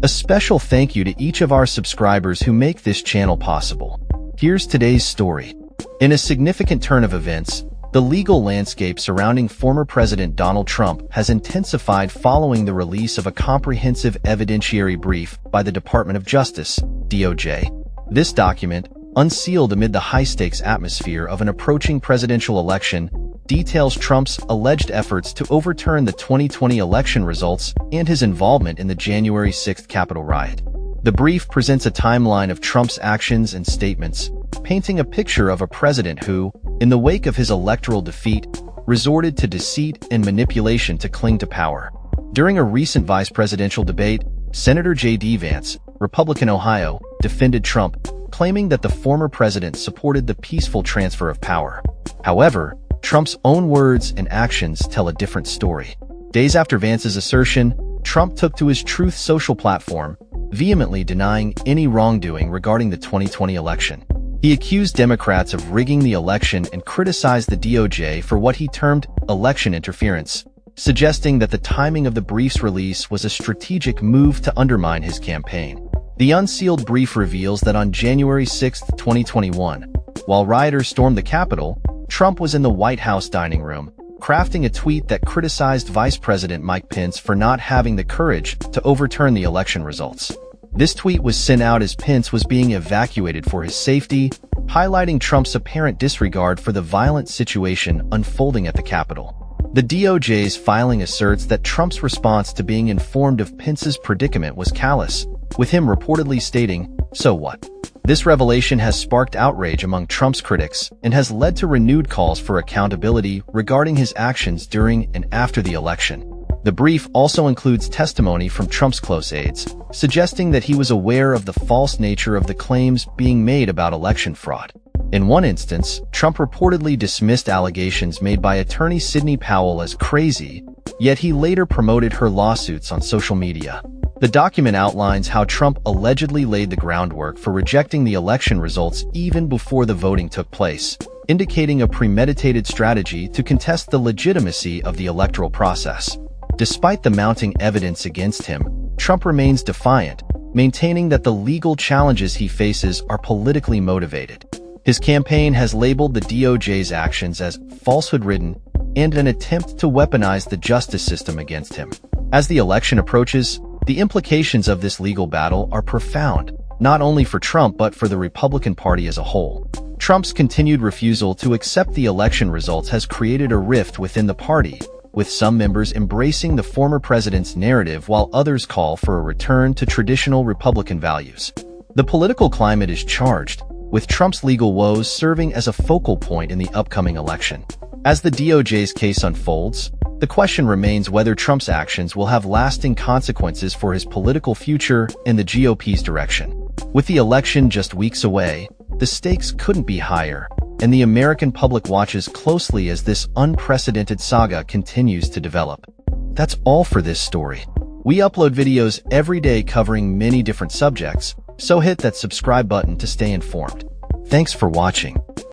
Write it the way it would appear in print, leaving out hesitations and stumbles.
A special thank you to each of our subscribers who make this channel possible. Here's today's story. In a significant turn of events, the legal landscape surrounding former President Donald Trump has intensified following the release of a comprehensive evidentiary brief by the Department of Justice, DOJ. This document, unsealed amid the high-stakes atmosphere of an approaching presidential election, details Trump's alleged efforts to overturn the 2020 election results and his involvement in the January 6th Capitol riot. The brief presents a timeline of Trump's actions and statements, painting a picture of a president who, in the wake of his electoral defeat, resorted to deceit and manipulation to cling to power. During a recent vice presidential debate, Senator J.D. Vance, Republican Ohio, defended Trump, claiming that the former president supported the peaceful transfer of power. However, Trump's own words and actions tell a different story. Days after Vance's assertion, Trump took to his Truth Social platform, vehemently denying any wrongdoing regarding the 2020 election. He accused Democrats of rigging the election and criticized the DOJ for what he termed election interference, suggesting that the timing of the brief's release was a strategic move to undermine his campaign. The unsealed brief reveals that on January 6, 2021, while rioters stormed the Capitol, Trump was in the White House dining room, crafting a tweet that criticized Vice President Mike Pence for not having the courage to overturn the election results. This tweet was sent out as Pence was being evacuated for his safety, highlighting Trump's apparent disregard for the violent situation unfolding at the Capitol. The DOJ's filing asserts that Trump's response to being informed of Pence's predicament was callous, with him reportedly stating, "So what?" This revelation has sparked outrage among Trump's critics and has led to renewed calls for accountability regarding his actions during and after the election. The brief also includes testimony from Trump's close aides, suggesting that he was aware of the false nature of the claims being made about election fraud. In one instance, Trump reportedly dismissed allegations made by attorney Sidney Powell as crazy, yet he later promoted her lawsuits on social media. The document outlines how Trump allegedly laid the groundwork for rejecting the election results even before the voting took place, indicating a premeditated strategy to contest the legitimacy of the electoral process. Despite the mounting evidence against him, Trump remains defiant, maintaining that the legal challenges he faces are politically motivated. His campaign has labeled the DOJ's actions as falsehood-ridden and an attempt to weaponize the justice system against him. As the election approaches, the implications of this legal battle are profound, not only for Trump but for the Republican Party as a whole. Trump's continued refusal to accept the election results has created a rift within the party, with some members embracing the former president's narrative while others call for a return to traditional Republican values. The political climate is charged, with Trump's legal woes serving as a focal point in the upcoming election. As the DOJ's case unfolds, the question remains whether Trump's actions will have lasting consequences for his political future and the GOP's direction. With the election just weeks away, the stakes couldn't be higher, and the American public watches closely as this unprecedented saga continues to develop. That's all for this story. We upload videos every day covering many different subjects, so hit that subscribe button to stay informed. Thanks for watching.